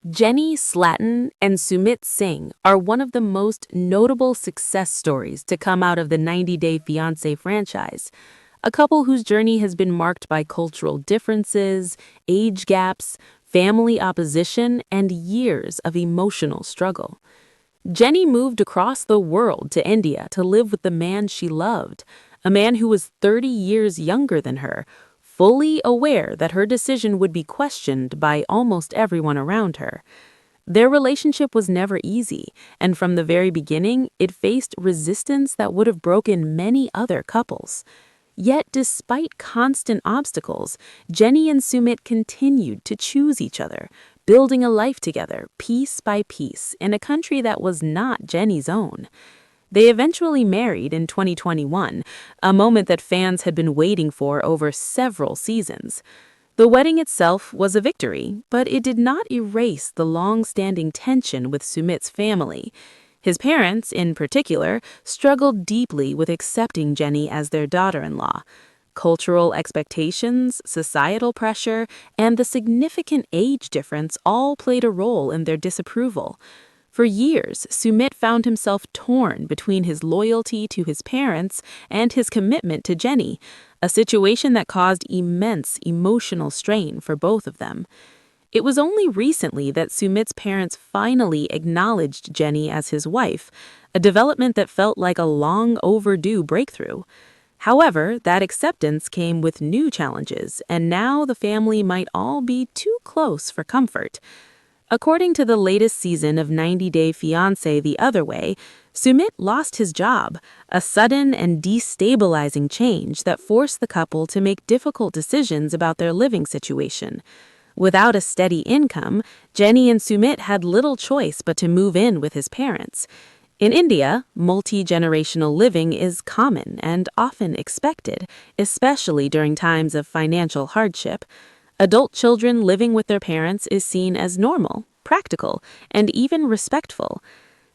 Jenny Slatten and Sumit Singh are one of the most notable success stories to come out of the 90 Day Fiancé franchise, a couple whose journey has been marked by cultural differences, age gaps, family opposition, and years of emotional struggle. Jenny moved across the world to India to live with the man she loved, a man who was 30 years younger than her, fully aware that her decision would be questioned by almost everyone around her. Their relationship was never easy, and from the very beginning, it faced resistance that would have broken many other couples. Yet, despite constant obstacles, Jenny and Sumit continued to choose each other, building a life together, piece by piece, in a country that was not Jenny's own. They eventually married in 2021, a moment that fans had been waiting for over several seasons. The wedding itself was a victory, but it did not erase the long-standing tension with Sumit's family. His parents, in particular, struggled deeply with accepting Jenny as their daughter-in-law. Cultural expectations, societal pressure, and the significant age difference all played a role in their disapproval. For years, Sumit found himself torn between his loyalty to his parents and his commitment to Jenny, a situation that caused immense emotional strain for both of them. It was only recently that Sumit's parents finally acknowledged Jenny as his wife, a development that felt like a long overdue breakthrough. However, that acceptance came with new challenges, and now the family might all be too close for comfort. According to the latest season of 90 Day Fiancé The Other Way, Sumit lost his job, a sudden and destabilizing change that forced the couple to make difficult decisions about their living situation. Without a steady income, Jenny and Sumit had little choice but to move in with his parents. In India, multi-generational living is common and often expected, especially during times of financial hardship. Adult children living with their parents is seen as normal, practical, and even respectful.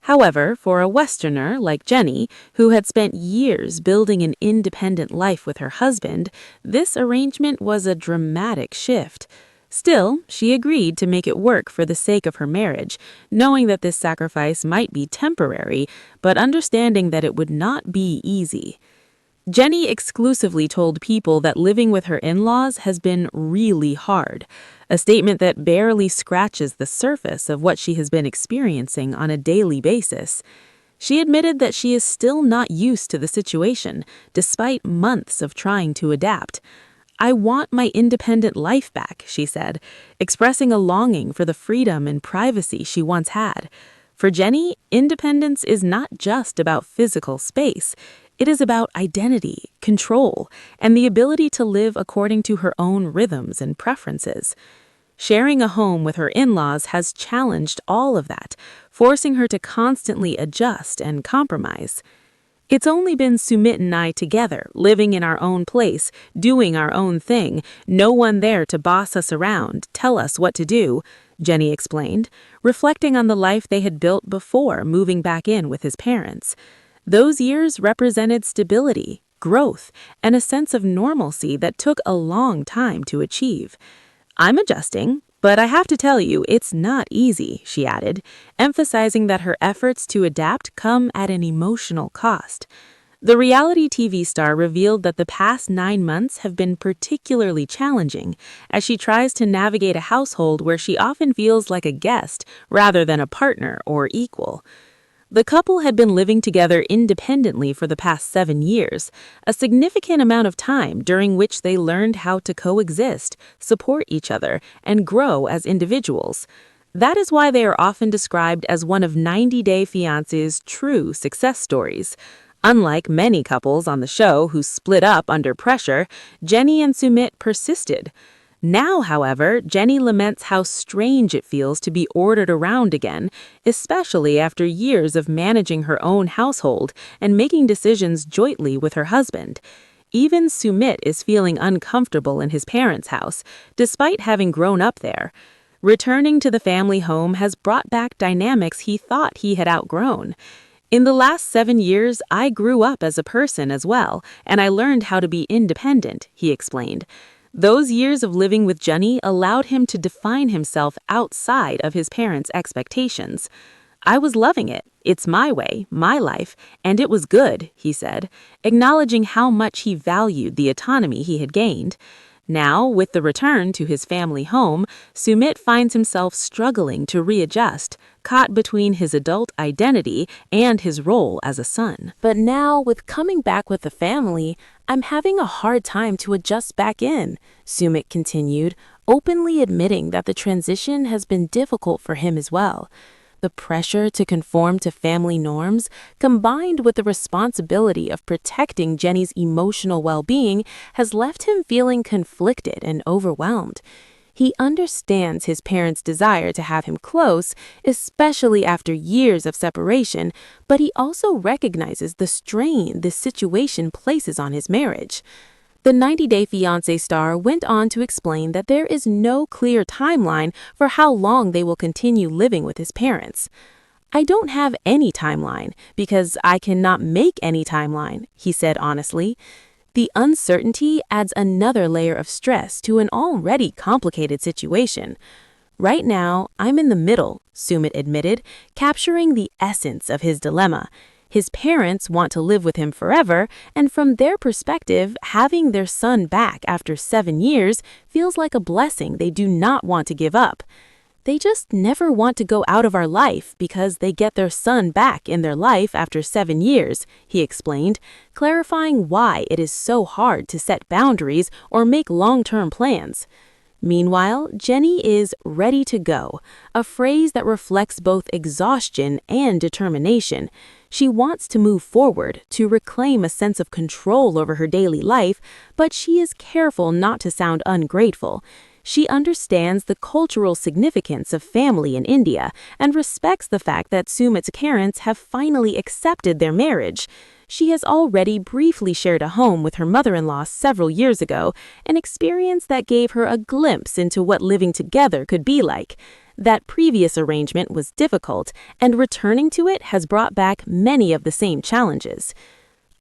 However, for a Westerner like Jenny, who had spent years building an independent life with her husband, this arrangement was a dramatic shift. Still, she agreed to make it work for the sake of her marriage, knowing that this sacrifice might be temporary, but understanding that it would not be easy. Jenny exclusively told people that living with her in-laws has been really hard, a statement that barely scratches the surface of what she has been experiencing on a daily basis. She admitted that she is still not used to the situation, despite months of trying to adapt. "I want my independent life back," she said, expressing a longing for the freedom and privacy she once had. For Jenny, independence is not just about physical space. It is about identity, control, and the ability to live according to her own rhythms and preferences. Sharing a home with her in-laws has challenged all of that, forcing her to constantly adjust and compromise. "It's only been Sumit and I together, living in our own place, doing our own thing, no one there to boss us around, tell us what to do," Jenny explained, reflecting on the life they had built before moving back in with his parents. Those years represented stability, growth, and a sense of normalcy that took a long time to achieve. "I'm adjusting, but I have to tell you, it's not easy," she added, emphasizing that her efforts to adapt come at an emotional cost. The reality TV star revealed that the past 9 months have been particularly challenging as she tries to navigate a household where she often feels like a guest rather than a partner or equal. The couple had been living together independently for the past 7 years, a significant amount of time during which they learned how to coexist, support each other, and grow as individuals. That is why they are often described as one of 90 Day Fiancé's true success stories. Unlike many couples on the show who split up under pressure, Jenny and Sumit persisted. Now, however, Jenny laments how strange it feels to be ordered around again, especially after years of managing her own household and making decisions jointly with her husband. Even Sumit is feeling uncomfortable in his parents' house, despite having grown up there. Returning to the family home has brought back dynamics he thought he had outgrown. "In the last 7 years, I grew up as a person as well, and I learned how to be independent," he explained. Those years of living with Jenny allowed him to define himself outside of his parents' expectations. I was loving it. It's my way, my life, and it was good, he said, acknowledging how much he valued the autonomy he had gained. Now, with the return to his family home, Sumit finds himself struggling to readjust, caught between his adult identity and his role as a son. But now, with coming back with the family, I'm having a hard time to adjust back in, Sumit continued, openly admitting that the transition has been difficult for him as well. The pressure to conform to family norms, combined with the responsibility of protecting Jenny's emotional well-being, has left him feeling conflicted and overwhelmed. He understands his parents' desire to have him close, especially after years of separation, but he also recognizes the strain this situation places on his marriage. The 90-Day Fiancé star went on to explain that there is no clear timeline for how long they will continue living with his parents. I don't have any timeline because I cannot make any timeline, he said honestly. The uncertainty adds another layer of stress to an already complicated situation. Right now, I'm in the middle, Sumit admitted, capturing the essence of his dilemma. His parents want to live with him forever, and from their perspective, having their son back after 7 years feels like a blessing they do not want to give up. They just never want to go out of our life because they get their son back in their life after 7 years, he explained, clarifying why it is so hard to set boundaries or make long-term plans. Meanwhile, Jenny is ready to go, a phrase that reflects both exhaustion and determination. She wants to move forward, to reclaim a sense of control over her daily life, but she is careful not to sound ungrateful. She understands the cultural significance of family in India and respects the fact that Sumit's parents have finally accepted their marriage. She has already briefly shared a home with her mother-in-law several years ago, an experience that gave her a glimpse into what living together could be like. That previous arrangement was difficult, and returning to it has brought back many of the same challenges.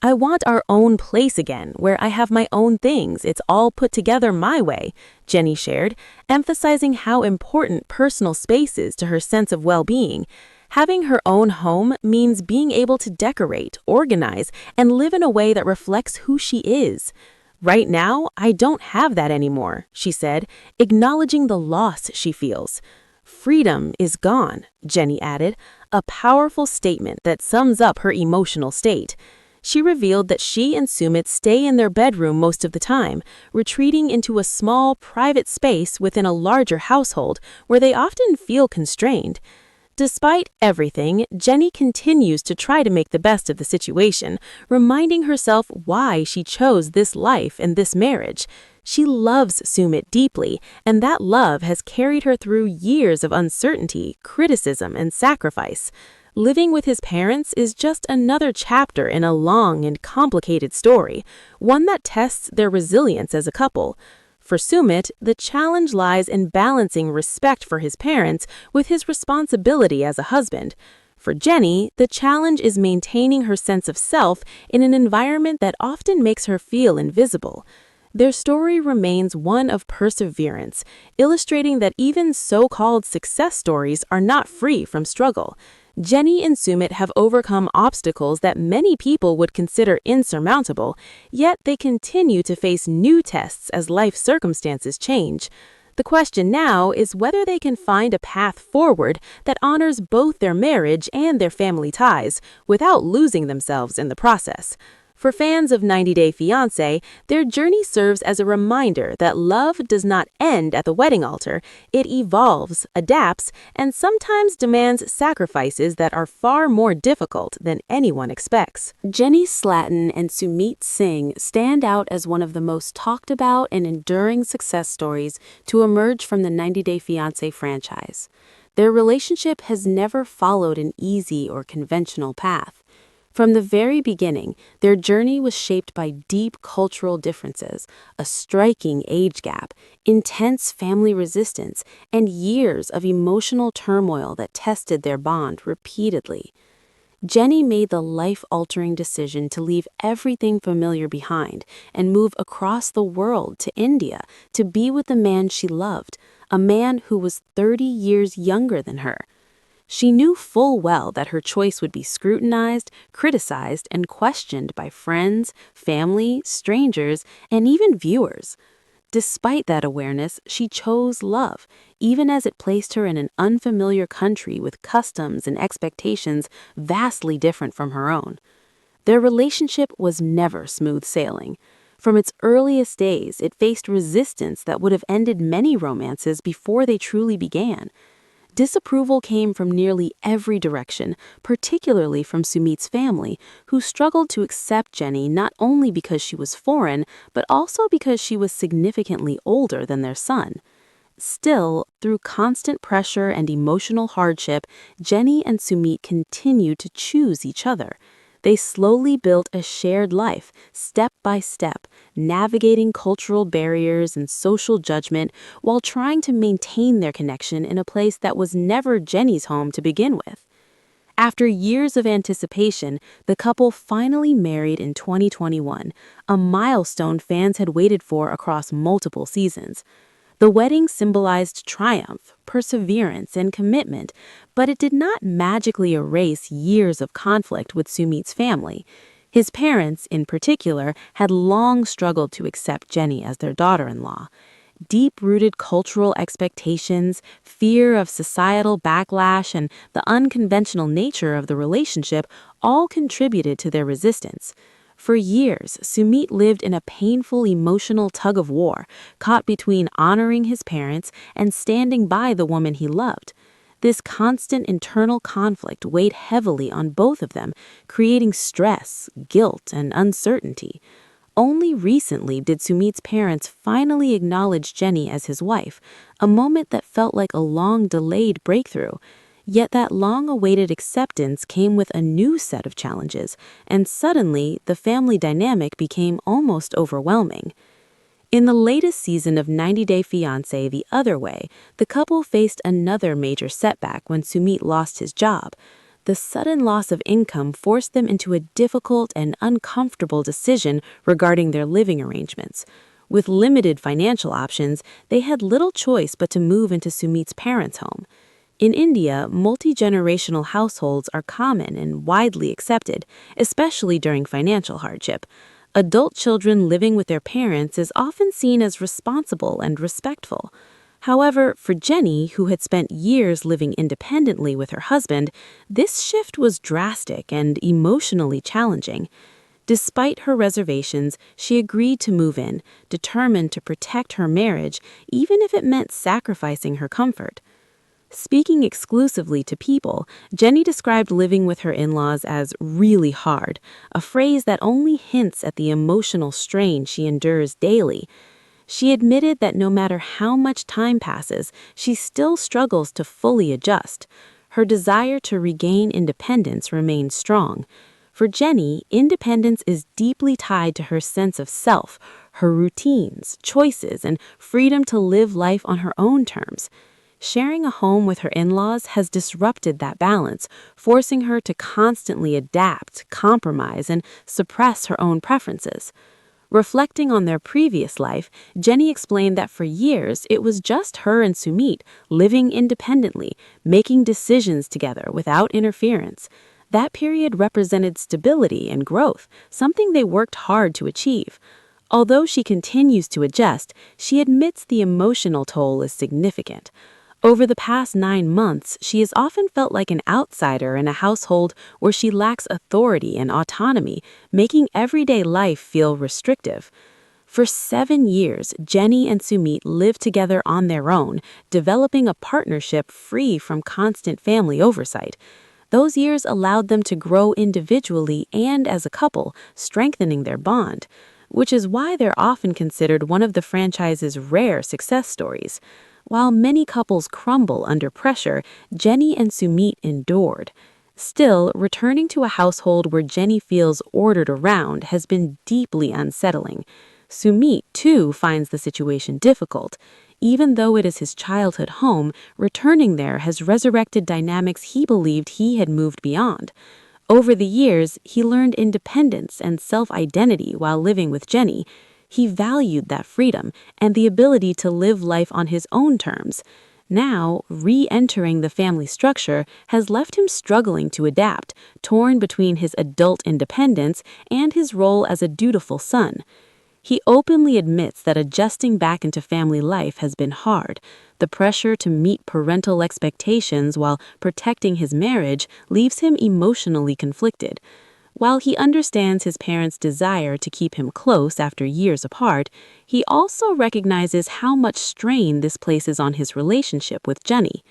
I want our own place again, where I have my own things, it's all put together my way, Jenny shared, emphasizing how important personal space is to her sense of well-being. Having her own home means being able to decorate, organize, and live in a way that reflects who she is. Right now, I don't have that anymore, she said, acknowledging the loss she feels. Freedom is gone, Jenny added, a powerful statement that sums up her emotional state. She revealed that she and Sumit stay in their bedroom most of the time, retreating into a small, private space within a larger household where they often feel constrained. Despite everything, Jenny continues to try to make the best of the situation, reminding herself why she chose this life and this marriage. She loves Sumit deeply, and that love has carried her through years of uncertainty, criticism, and sacrifice. Living with his parents is just another chapter in a long and complicated story, one that tests their resilience as a couple. For Sumit, the challenge lies in balancing respect for his parents with his responsibility as a husband. For Jenny, the challenge is maintaining her sense of self in an environment that often makes her feel invisible. Their story remains one of perseverance, illustrating that even so-called success stories are not free from struggle. Jenny and Sumit have overcome obstacles that many people would consider insurmountable, yet they continue to face new tests as life circumstances change. The question now is whether they can find a path forward that honors both their marriage and their family ties, without losing themselves in the process. For fans of 90 Day Fiancé, their journey serves as a reminder that love does not end at the wedding altar. It evolves, adapts, and sometimes demands sacrifices that are far more difficult than anyone expects. Jenny Slatten and Sumit Singh stand out as one of the most talked about and enduring success stories to emerge from the 90 Day Fiancé franchise. Their relationship has never followed an easy or conventional path. From the very beginning, their journey was shaped by deep cultural differences, a striking age gap, intense family resistance, and years of emotional turmoil that tested their bond repeatedly. Jenny made the life-altering decision to leave everything familiar behind and move across the world to India to be with the man she loved, a man who was 30 years younger than her. She knew full well that her choice would be scrutinized, criticized, and questioned by friends, family, strangers, and even viewers. Despite that awareness, she chose love, even as it placed her in an unfamiliar country with customs and expectations vastly different from her own. Their relationship was never smooth sailing. From its earliest days, it faced resistance that would have ended many romances before they truly began. Disapproval came from nearly every direction, particularly from Sumit's family, who struggled to accept Jenny not only because she was foreign, but also because she was significantly older than their son. Still, through constant pressure and emotional hardship, Jenny and Sumit continued to choose each other. They slowly built a shared life, step by step, navigating cultural barriers and social judgment while trying to maintain their connection in a place that was never Jenny's home to begin with. After years of anticipation, the couple finally married in 2021, a milestone fans had waited for across multiple seasons. The wedding symbolized triumph, perseverance, and commitment, but it did not magically erase years of conflict with Sumit's family. His parents, in particular, had long struggled to accept Jenny as their daughter-in-law. Deep-rooted cultural expectations, fear of societal backlash, and the unconventional nature of the relationship all contributed to their resistance. For years, Sumit lived in a painful emotional tug-of-war, caught between honoring his parents and standing by the woman he loved. This constant internal conflict weighed heavily on both of them, creating stress, guilt, and uncertainty. Only recently did Sumit's parents finally acknowledge Jenny as his wife, a moment that felt like a long-delayed breakthrough. Yet that long-awaited acceptance came with a new set of challenges, and suddenly the family dynamic became almost overwhelming. In the latest season of 90 Day Fiancé The Other Way, the couple faced another major setback when Sumit lost his job. The sudden loss of income forced them into a difficult and uncomfortable decision regarding their living arrangements. With limited financial options, they had little choice but to move into Sumit's parents' home. In India, multi-generational households are common and widely accepted, especially during financial hardship. Adult children living with their parents is often seen as responsible and respectful. However, for Jenny, who had spent years living independently with her husband, this shift was drastic and emotionally challenging. Despite her reservations, she agreed to move in, determined to protect her marriage, even if it meant sacrificing her comfort. Speaking exclusively to people, Jenny described living with her in-laws as really hard, a phrase that only hints at the emotional strain she endures daily. She admitted that no matter how much time passes, she still struggles to fully adjust. Her desire to regain independence remains strong. For Jenny, independence is deeply tied to her sense of self, her routines, choices, and freedom to live life on her own terms. Sharing a home with her in-laws has disrupted that balance, forcing her to constantly adapt, compromise, and suppress her own preferences. Reflecting on their previous life, Jenny explained that for years it was just her and Sumit living independently, making decisions together without interference. That period represented stability and growth, something they worked hard to achieve. Although she continues to adjust, she admits the emotional toll is significant. Over the past 9 months, she has often felt like an outsider in a household where she lacks authority and autonomy, making everyday life feel restrictive. For 7 years, Jenny and Sumit lived together on their own, developing a partnership free from constant family oversight. Those years allowed them to grow individually and as a couple, strengthening their bond, which is why they're often considered one of the franchise's rare success stories. While many couples crumble under pressure, Jenny and Sumit endured. Still, returning to a household where Jenny feels ordered around has been deeply unsettling. Sumit, too, finds the situation difficult. Even though it is his childhood home, returning there has resurrected dynamics he believed he had moved beyond. Over the years, he learned independence and self-identity while living with Jenny. He valued that freedom and the ability to live life on his own terms. Now, re-entering the family structure has left him struggling to adapt, torn between his adult independence and his role as a dutiful son. He openly admits that adjusting back into family life has been hard. The pressure to meet parental expectations while protecting his marriage leaves him emotionally conflicted. While he understands his parents' desire to keep him close after years apart, he also recognizes how much strain this places on his relationship with Jenny.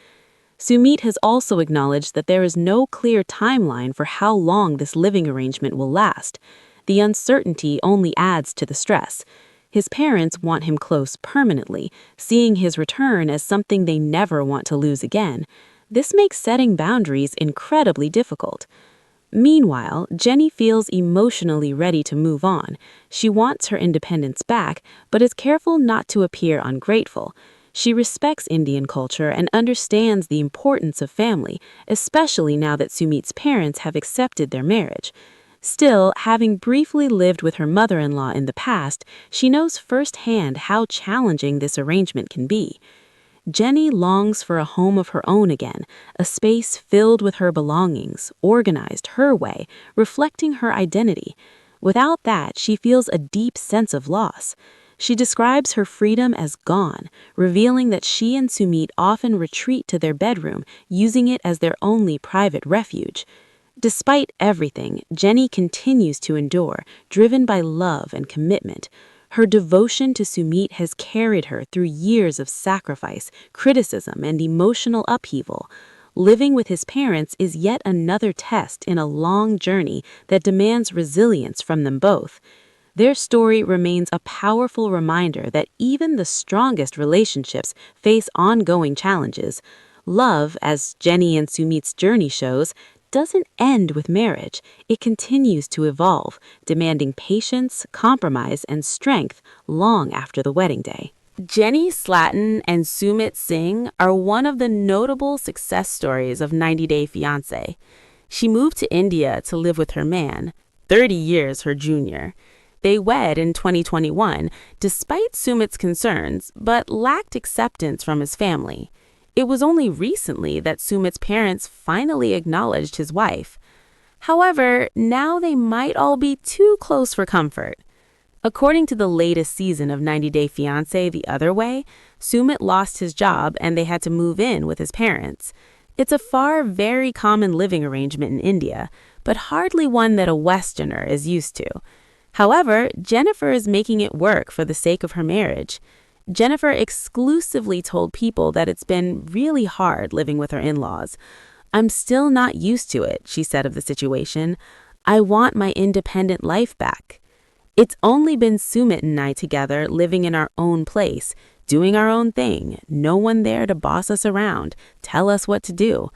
Sumit has also acknowledged that there is no clear timeline for how long this living arrangement will last. The uncertainty only adds to the stress. His parents want him close permanently, seeing his return as something they never want to lose again. This makes setting boundaries incredibly difficult. Meanwhile, Jenny feels emotionally ready to move on. She wants her independence back, but is careful not to appear ungrateful. She respects Indian culture and understands the importance of family, especially now that Sumit's parents have accepted their marriage. Still, having briefly lived with her mother-in-law in the past, she knows firsthand how challenging this arrangement can be. Jenny longs for a home of her own again, a space filled with her belongings, organized her way, reflecting her identity. Without that, she feels a deep sense of loss. She describes her freedom as gone, revealing that she and Sumit often retreat to their bedroom, using it as their only private refuge. Despite everything, Jenny continues to endure, driven by love and commitment. Her devotion to Sumit has carried her through years of sacrifice, criticism, and emotional upheaval. Living with his parents is yet another test in a long journey that demands resilience from them both. Their story remains a powerful reminder that even the strongest relationships face ongoing challenges. Love, as Jenny and Sumit's journey shows, doesn't end with marriage. It continues to evolve, demanding patience, compromise, and strength long after the wedding day. Jenny Slatten and Sumit Singh are one of the notable success stories of 90 Day Fiancé. She moved to India to live with her man, 30 years her junior. They wed in 2021, despite Sumit's concerns, but lacked acceptance from his family. It was only recently that Sumit's parents finally acknowledged his wife. However, now they might all be too close for comfort. According to the latest season of 90 Day Fiancé The Other Way, Sumit lost his job and they had to move in with his parents. It's a very common living arrangement in India, but hardly one that a Westerner is used to. However, Jennifer is making it work for the sake of her marriage. Jennifer exclusively told People that it's been really hard living with her in-laws. "I'm still not used to it," she said of the situation. "I want my independent life back." It's only been Sumit and I together living in our own place, doing our own thing, no one there to boss us around, tell us what to do.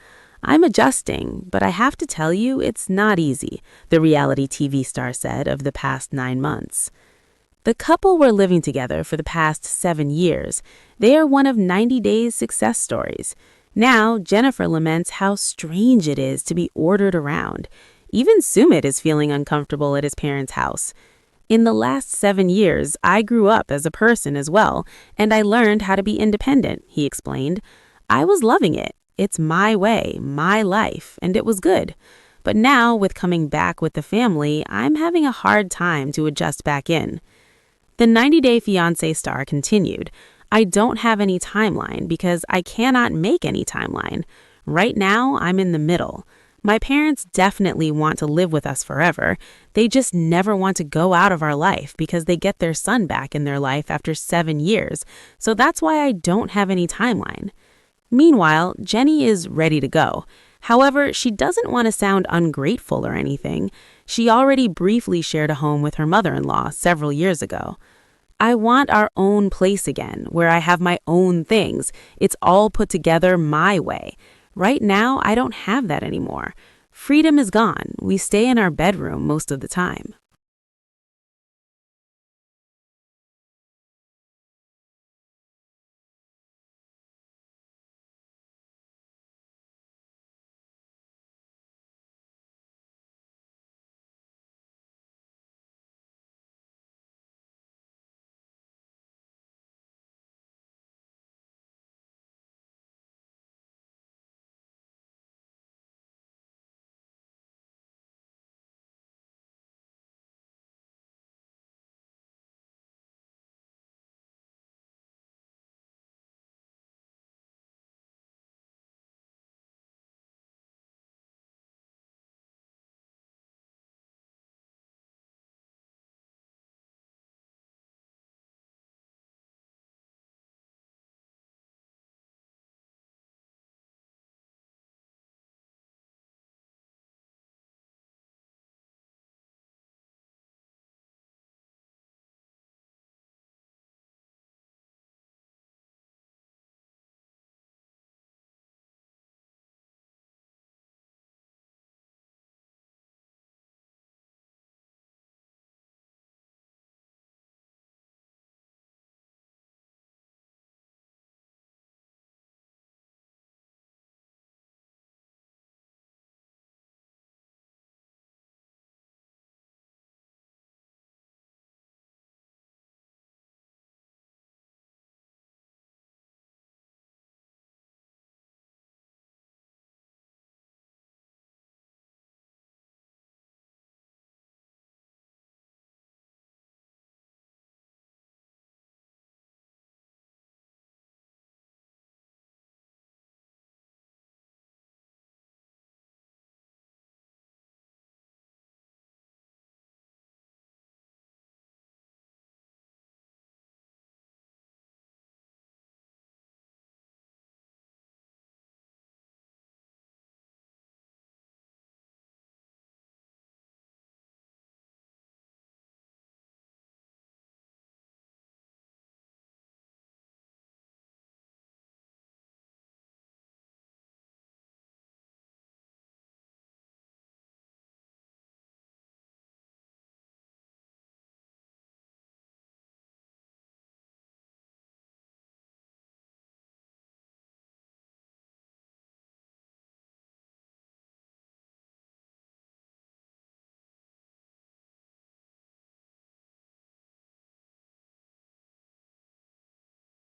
"I'm adjusting, but I have to tell you, it's not easy," the reality TV star said of the past 9 months. The couple were living together for the past 7 years. They are one of 90 Days' success stories. Now, Jennifer laments how strange it is to be ordered around. Even Sumit is feeling uncomfortable at his parents' house. "In the last 7 years, I grew up as a person as well, and I learned how to be independent," he explained. "I was loving it. It's my way, my life, and it was good. But now, with coming back with the family, I'm having a hard time to adjust back in." The 90 Day Fiancé star continued, "I don't have any timeline because I cannot make any timeline. Right now, I'm in the middle. My parents definitely want to live with us forever. They just never want to go out of our life because they get their son back in their life after 7 years. So that's why I don't have any timeline." Meanwhile, Jenny is ready to go. However, she doesn't want to sound ungrateful or anything. She already briefly shared a home with her mother-in-law several years ago. "I want our own place again, where I have my own things. It's all put together my way. Right now, I don't have that anymore. Freedom is gone. We stay in our bedroom most of the time."